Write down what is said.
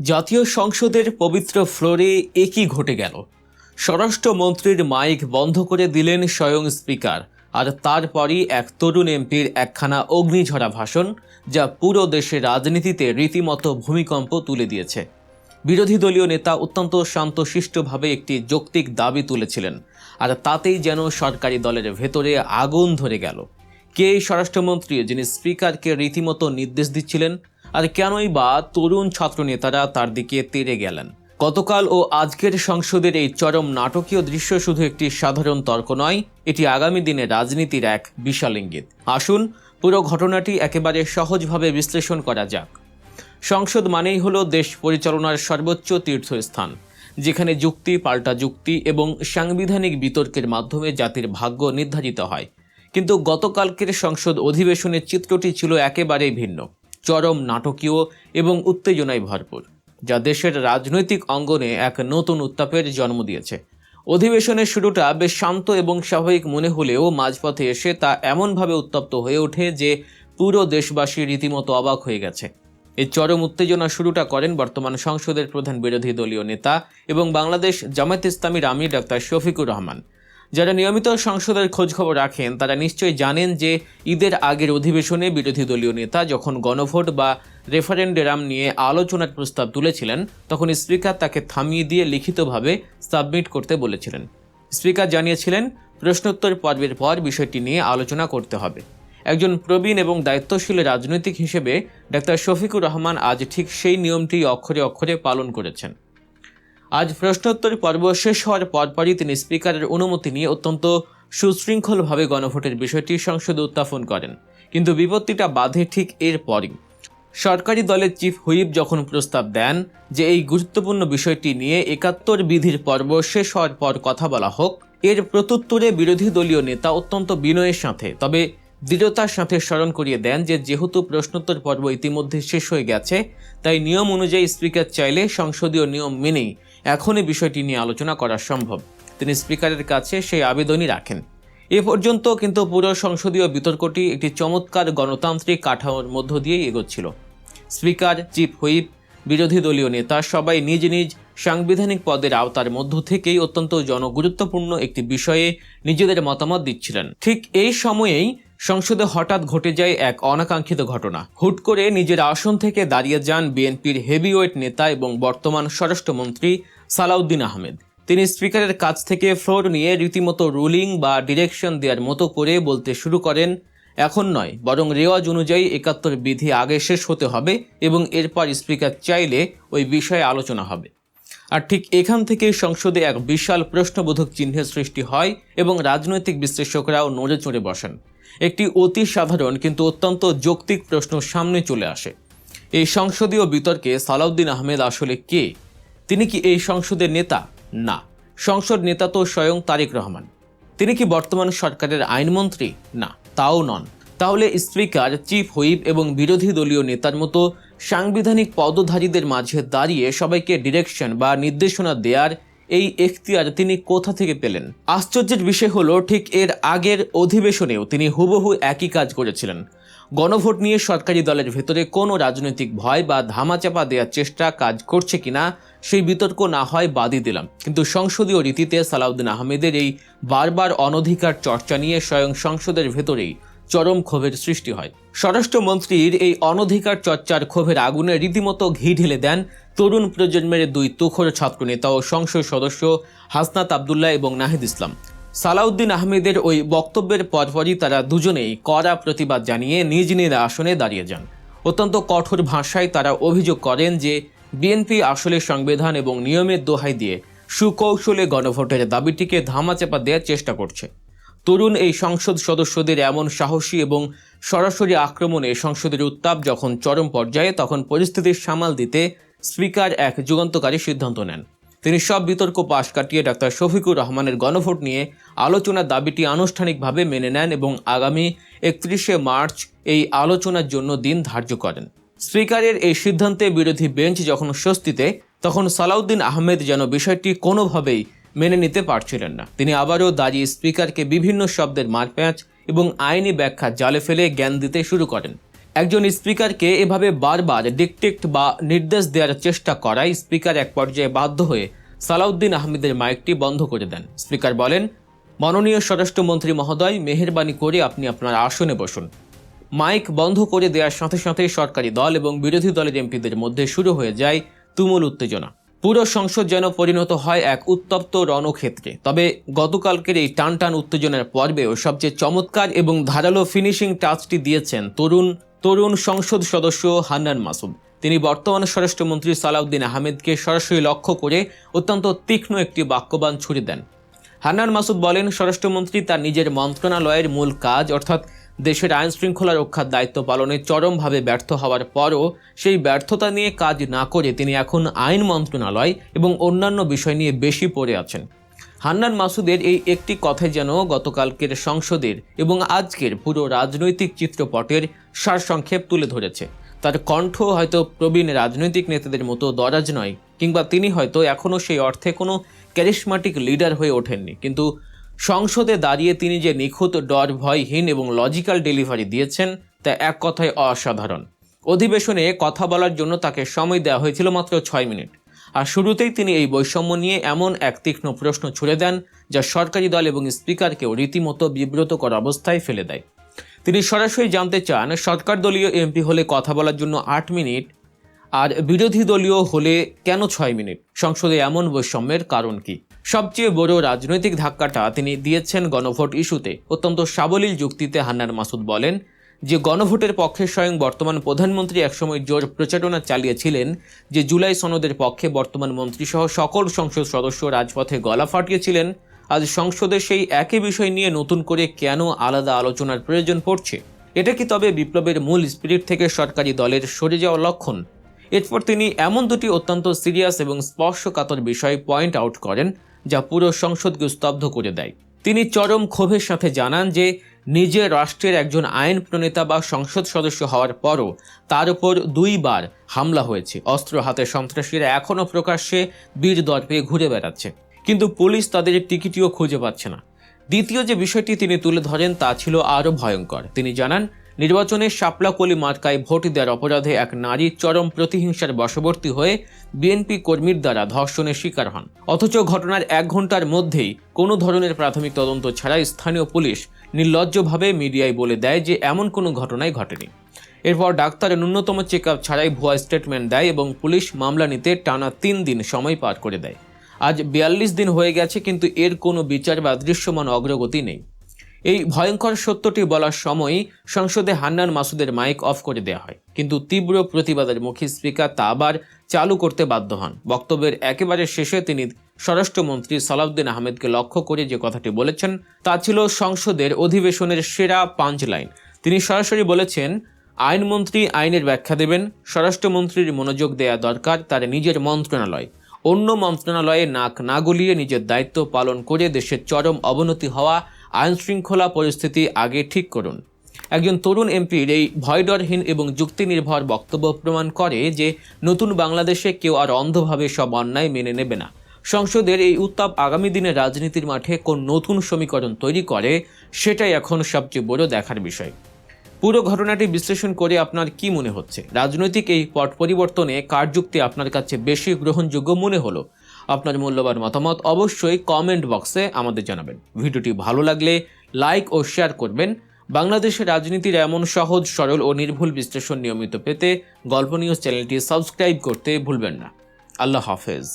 জাতীয় সংসদের পবিত্র ফ্লোরে একই ঘটে গেল। স্বরাষ্ট্রমন্ত্রীর মাইক বন্ধ করে দিলেন স্বয়ং স্পিকার, আর তারপরই এক তরুণ এমপির একখানা অগ্নিঝরা ভাষণ, যা পুরো দেশের রাজনীতিতে রীতিমতো ভূমিকম্প তুলে দিয়েছে। বিরোধী দলীয় নেতা অত্যন্ত শান্তশিষ্টভাবে একটি যৌক্তিক দাবি তুলেছিলেন, আর তাতেই যেন সরকারি দলের ভেতরে আগুন ধরে গেল। কে এই স্বরাষ্ট্রমন্ত্রী যিনি স্পিকারকে রীতিমতো নির্দেশ দিচ্ছিলেন, আর কেনই বা তরুণ ছাত্র নেতারা তার দিকে তেড়ে গেলেন? গতকাল ও আজকের সংসদের এই চরম নাটকীয় দৃশ্য শুধু একটি সাধারণ তর্ক নয়, এটি আগামী দিনে রাজনীতির এক বিশাল ইঙ্গিত। আসুন পুরো ঘটনাটি একেবারে সহজভাবে বিশ্লেষণ করা যাক। সংসদ মানেই হলো দেশ পরিচালনার সর্বোচ্চ তীর্থস্থান, যেখানে যুক্তি পাল্টা যুক্তি এবং সাংবিধানিক বিতর্কের মাধ্যমে জাতির ভাগ্য নির্ধারিত হয়। কিন্তু গতকালকের সংসদ অধিবেশনের চিত্রটি ছিল একেবারেই ভিন্ন, চরম নাটকীয় এবং উত্তেজনায় ভরপুর, যা দেশের রাজনৈতিক অঙ্গনে এক নতুন উত্তাপের জন্ম দিয়েছে। অধিবেশনের শুরুটা বেশ শান্ত এবং স্বাভাবিক মনে হলেও মাঝপথে এসে তা এমনভাবে উত্তপ্ত হয়ে ওঠে যে পুরো দেশবাসী রীতিমতো অবাক হয়ে গেছে। এই চরম উত্তেজনা শুরুটা করেন বর্তমান সংসদের প্রধান বিরোধী দলীয় নেতা এবং বাংলাদেশ জামায়াতে ইসলামীর আমির ডক্টর শফিকুর রহমান। যারা নিয়মিত সংসদের খোঁজখবর রাখেন তারা নিশ্চয়ই জানেন যে ঈদের আগের অধিবেশনে বিরোধী দলীয় নেতা যখন গণভোট বা রেফারেন্ডাম নিয়ে আলোচনার প্রস্তাব তুলেছিলেন, তখন স্পিকার তাকে থামিয়ে দিয়ে লিখিতভাবে সাবমিট করতে বলেছিলেন। স্পিকার জানিয়েছিলেন প্রশ্নোত্তর পর্বের পর বিষয়টি নিয়ে আলোচনা করতে হবে। একজন প্রবীণ এবং দায়িত্বশীল রাজনৈতিক হিসেবে ডক্টর শফিকুর রহমান আজ ঠিক সেই নিয়মটি অক্ষরে অক্ষরে পালন করেছেন। আজ প্রশ্নোত্তর পর্ব শেষ হওয়ার পরপরই তিনি স্পিকারের অনুমতি নিয়ে অত্যন্ত সুশৃঙ্খলভাবে গণভোটের বিষয়টি সংসদে উত্থাপন করেন। কিন্তু বিপত্তিটা বাধে ঠিক এর পরই। সরকারি দলের চিফ হুইপ যখন প্রস্তাব দেন যে এই গুরুত্বপূর্ণ বিষয়টি নিয়ে ৭১ বিধির পর্ব শেষ হওয়ার পর কথা বলা হোক, এর প্রত্যুত্তরে বিরোধী দলীয় নেতা অত্যন্ত বিনয়ের সাথে তবে দৃঢ়তার সাথে স্মরণ করিয়ে দেন যে যেহেতু প্রশ্নোত্তর পর্ব ইতিমধ্যে শেষ হয়ে গেছে, তাই নিয়ম অনুযায়ী স্পিকার চাইলে সংসদীয় নিয়ম মেনেই এখনই বিষয়টি নিয়ে আলোচনা করা সম্ভব। তিনি স্পিকারের কাছে সেই আবেদনই রাখেন। এ পর্যন্ত কিন্তু পুরো সংসদীয় বিতর্কটি একটি চমৎকার গণতান্ত্রিক কাঠামোর মধ্য দিয়েই এগোচ্ছিল। স্পিকার, চিফ হুইপ, বিরোধী দলীয় নেতা সবাই নিজ নিজ সাংবিধানিক পদের আওতার মধ্য থেকেই অত্যন্ত জনগুরুত্বপূর্ণ একটি বিষয়ে নিজেদের মতামত দিচ্ছিলেন। ঠিক এই সময়েই সংসদে হঠাৎ ঘটে যায় এক অনাকাঙ্ক্ষিত ঘটনা। হুট করে নিজের আসন থেকে দাঁড়িয়ে যান বিএনপির হেভিওয়েট নেতা এবং বর্তমান স্বরাষ্ট্রমন্ত্রী সালাউদ্দিন আহমেদ। তিনি স্পিকারের কাছ থেকে ফ্লোর নিয়ে রীতিমতো রুলিং বা ডিরেকশন দেওয়ার মতো করে বলতে শুরু করেন, এখন নয় বরং রেওয়াজ অনুযায়ী ৭১ বিধি আগে শেষ হতে হবে এবং এরপর স্পিকার চাইলে ওই বিষয়ে আলোচনা হবে। আর ঠিক এখান থেকে সংসদে এক বিশাল প্রশ্নবোধক চিহ্নের সৃষ্টি হয় এবং রাজনৈতিক বিশ্লেষকরাও নড়ে চড়ে বসেন। একটি অতি সাধারণ কিন্তু অত্যন্ত যৌক্তিক প্রশ্ন সামনে চলে আসে। এই সংসদীয় বিতর্কে সালাউদ্দিন আহমেদ আসলে কে? তিনি কি এই সংসদের নেতা? না, সংসদ নেতা তো স্বয়ং তারেক রহমান। তিনি কি বর্তমান সরকারের আইনমন্ত্রী? না, তাও নন। তাহলে স্পিকার, চিফ হুইপ এবং বিরোধী দলীয় নেতার মতো সাংবিধানিক পদধারীদের মাঝে দাঁড়িয়ে সবাইকে ডিরেকশন বা নির্দেশনা দেওয়ার এই এখতিয়ার তিনি কোথা থেকে পেলেন? আশ্চর্যের বিষয় হলো ঠিক এর আগের অধিবেশনেও তিনি হুবহু একই কাজ করেছিলেন। গণভোট নিয়ে সরকারি দলের ভেতরে কোনো রাজনৈতিক ভয় বা ধামাচাপা দেওয়ার চেষ্টা কাজ করছে কিনা সেই বিতর্ক না হয় বাদই দিলাম, কিন্তু সংসদীয় রীতিতে সালাউদ্দিন আহমেদের এই বারবার অনধিকার চর্চা নিয়ে স্বয়ং সংসদের ভেতরেই চরম ক্ষোভের সৃষ্টি হয়। স্বরাষ্ট্রমন্ত্রীর এই অনধিকার চর্চার ক্ষোভের আগুনে রীতিমতো ঘি ঢেলে দেন তরুণ প্রজন্মের দুই তুখোড় ছাত্রনেতা ও সংসদ সদস্য হাসনাত আবদুল্লাহ এবং নাহিদ ইসলাম। সালাউদ্দিন আহমেদের ওই বক্তব্যের পরপরই তারা দুজনেই কড়া প্রতিবাদ জানিয়ে নিজ নিজ আসনে দাঁড়িয়ে যান। অত্যন্ত কঠোর ভাষায় তারা অভিযোগ করেন যে বিএনপি আসলে সংবিধান এবং নিয়মের দোহাই দিয়ে সুকৌশলে গণভোটের দাবিটিকে ধামাচাপা দেওয়ার চেষ্টা করছে। তরুণ এই সংসদ সদস্যদের এমন সাহসী এবং সরাসরি আক্রমণে সংসদের উত্তাপ যখন চরম পর্যায়ে, তখন পরিস্থিতির সামাল দিতে স্পিকার এক যুগান্তকারী সিদ্ধান্ত নেন। তিনি সব বিতর্ক পাশ কাটিয়ে ডক্টর শফিকুর রহমানের গণভোট নিয়ে আলোচনার দাবিটি আনুষ্ঠানিকভাবে মেনে নেন এবং আগামী ৩১শে মার্চ এই আলোচনার জন্য দিন ধার্য করেন। স্পিকারের এই সিদ্ধান্তে বিরোধী বেঞ্চ যখন স্বস্তিতে, তখন সালাউদ্দিন আহমেদ যেন বিষয়টি কোনোভাবেই মেনে নিতে পারছিলেন না। তিনি আবারও দাঁড়িয়ে স্পিকারকে বিভিন্ন শব্দের মারপ্যাঁচ এবং আইনি ব্যাখ্যা জালে ফেলে জ্ঞান দিতে শুরু করেন। একজন স্পিকারকে এভাবে বারবার ডিকটেক্ট বা নির্দেশ দেওয়ার চেষ্টা করায় স্পিকার এক পর্যায়ে বাধ্য হয়ে সালাউদ্দিন আহমেদের মাইকটি বন্ধ করে দেন। স্পিকার বলেন, মাননীয় স্বরাষ্ট্রমন্ত্রী মহোদয়, মেহেরবানি করে আপনি আপনার আসনে বসুন। মাইক বন্ধ করে দেওয়ার সাথে সাথে সরকারি দল এবং বিরোধী দলের এমপিদের মধ্যে শুরু হয়ে যায় তুমুল উত্তেজনা। পুরো সংসদ যেন পরিণত হয় এক উত্তপ্ত রণক্ষেত্রে। তবে গতকালকের এই টানটান উত্তেজনার পর্বেও সবচেয়ে চমৎকার এবং ধারালো ফিনিশিং টাচটি দিয়েছেন তরুণ সংসদ সদস্য হান্নান মাসুদ। তিনি বর্তমান স্বরাষ্ট্রমন্ত্রী সালাউদ্দিন আহমেদকে সরাসরি লক্ষ্য করে অত্যন্ত তীক্ষ্ণ একটি বাক্যবাণ ছুড়ে দেন। হান্নান মাসুদ বলেন, স্বরাষ্ট্রমন্ত্রী তার নিজের মন্ত্রণালয়ের মূল কাজ অর্থাৎ দেশের আইন শৃঙ্খলা রক্ষার দায়িত্ব পালনে চরমভাবে ব্যর্থ হওয়ার পরও সেই ব্যর্থতা নিয়ে কাজ না করে তিনি এখন আইন মন্ত্রণালয় এবং অন্যান্য বিষয় নিয়ে বেশি পড়ে আছেন। হান্নান মাসুদের এই একটি কথাই যেন গতকালকের সংসদের এবং আজকের পুরো রাজনৈতিক চিত্রপটের সারসংক্ষেপ তুলে ধরেছে। তার কণ্ঠ হয়তো প্রবীণ রাজনৈতিক নেতাদের মতো দরাজ নয়, কিংবা তিনি হয়তো এখনও সেই অর্থে কোনো ক্যারিসমাটিক লিডার হয়ে ওঠেননি, কিন্তু সংসদে দাঁড়িয়ে তিনি যে নিখুঁত, ডর ভয়হীন এবং লজিক্যাল ডেলিভারি দিয়েছেন তা এক কথায় অসাধারণ। অধিবেশনে কথা বলার জন্য তাকে সময় দেওয়া হয়েছিল মাত্র 6 মিনিট, আর শুরুতেই তিনি এই বৈষম্য নিয়ে এমন এক তীক্ষ্ণ প্রশ্ন ছুড়ে দেন যা সরকারি দল এবং স্পিকারকেও রীতিমতো বিব্রতকর অবস্থায় ফেলে দেয়। তিনি সরাসরি জানতে চান, সরকার দলীয় এমপি হলে কথা বলার জন্য 8 মিনিট আর বিরোধী দলীয় হলে কেন 6 মিনিট? সংসদে এমন বৈষম্যের কারণ কি? সবচেয়ে বড় রাজনৈতিক ধাক্কাটা তিনি দিয়েছেন গণভোট ইস্যুতে। অত্যন্ত সাবলীল যুক্তিতে হান্নান মাসুদ বলেন যে গণভোটের পক্ষে স্বয়ং বর্তমান প্রধানমন্ত্রী একসময় জোর প্রচারণা চালিয়েছিলেন, যে জুলাই সনদের পক্ষে বর্তমান মন্ত্রীসহ সকল সংসদ সদস্য রাজপথে গলা ফাটিয়েছিলেন। আজ সংসদে সেই একই বিষয় নিয়ে নতুন করে কেন আলাদা আলোচনার প্রয়োজন পড়ছে? এটা কি তবে বিপ্লবের মূল স্পিরিট থেকে সরকারি দলের সরে যাওয়ার লক্ষণ? এরপর তিনি এমন দুটি অত্যন্ত সিরিয়াস এবং স্পর্শকাতর বিষয় পয়েন্ট আউট করেন যা পুরো সংসদকে স্তব্ধ করে দেয়। তিনি চরম ক্ষোভের সাথে জানান যে নিজের রাষ্ট্রের একজন আইন প্রণেতা বা সংসদ সদস্য হওয়ার পরও তার উপর 2 বার হামলা হয়েছে। অস্ত্র হাতে সন্ত্রাসীরা এখনও প্রকাশ্যে বীর দর্পে ঘুরে বেড়াচ্ছে, কিন্তু পুলিশ তাদের টিকিটিও খুঁজে পাচ্ছে না। দ্বিতীয় যে বিষয়টি তিনি তুলে ধরেন তা ছিল আরও ভয়ঙ্কর। তিনি জানান, নির্বাচনে শাপলাকলি মার্কায় ভোট দেওয়ার অপরাধে এক নারী চরম প্রতিহিংসার বশবর্তী হয়ে বিএনপি কর্মীর দ্বারা ধর্ষণের শিকার হন। অথচ ঘটনার 1 ঘন্টার মধ্যেই কোনো ধরনের প্রাথমিক তদন্ত ছাড়াই স্থানীয় পুলিশ নির্লজ্জভাবে মিডিয়ায় বলে দেয় যে এমন কোনো ঘটনাই ঘটেনি। এরপর ডাক্তার ন্যূনতম চেক আপ ছাড়াই ভুয়া স্টেটমেন্ট দেয় এবং পুলিশ মামলা নিতে টানা 3 দিন সময় পার করে দেয়। আজ 42 দিন হয়ে গেছে, কিন্তু এর কোনো বিচার বা দৃশ্যমান অগ্রগতি নেই। এই ভয়ঙ্কর সত্যটি বলার সময়ই সংসদে হান্নান মাসুদের মাইক অফ করে দেওয়া হয়, কিন্তু তীব্র প্রতিবাদের মুখী স্পিকার তা আবার চালু করতে বাধ্য হন। বক্তব্যের একেবারে শেষে তিনি স্বরাষ্ট্রমন্ত্রী সালাউদ্দিন আহমেদকে লক্ষ্য করে যে কথাটি বলেছেন তা ছিল সংসদের অধিবেশনের সেরা পাঞ্চ লাইন। তিনি সরাসরি বলেছেন, আইনমন্ত্রী আইনের ব্যাখ্যা দেবেন, স্বরাষ্ট্রমন্ত্রীর মনোযোগ দেয়া দরকার তার নিজের মন্ত্রণালয়। অন্য মন্ত্রণালয়ে নাক না গলিয়ে নিজের দায়িত্ব পালন করে দেশের চরম অবনতি হওয়া আইন শৃঙ্খলা পরিস্থিতি আগে ঠিক করুন। একজন তরুণ এমপির এই ভয়ডরহীন এবং যুক্তি নির্ভর বক্তব্য প্রমাণ করে যে নতুন বাংলাদেশে কেউ আর অন্ধভাবে সব অন্যায় মেনে নেবে না। সংসদের এই উত্তাপ আগামী দিনের রাজনীতির মাঠে কোন নতুন সমীকরণ তৈরি করে, সেটাই এখন সবচেয়ে বড় দেখার বিষয়। পুরো ঘটনাটি বিশ্লেষণ করে আপনার কি মনে হচ্ছে? রাজনৈতিক এই পট পরিবর্তনে কার যুক্তি আপনার কাছে বেশি গ্রহণযোগ্য মনে হলো? আপনার মূল্যবান মতামত অবশ্যই কমেন্ট বক্সে আমাদের জানাবেন। ভিডিওটি ভালো লাগলে লাইক ও শেয়ার করবেন। বাংলাদেশের রাজনীতির এমন সহজ, সরল ও নির্ভুল বিশ্লেষণ নিয়মিত পেতে গল্প নিউজ চ্যানেলটি সাবস্ক্রাইব করতে ভুলবেন না। আল্লাহ হাফেজ।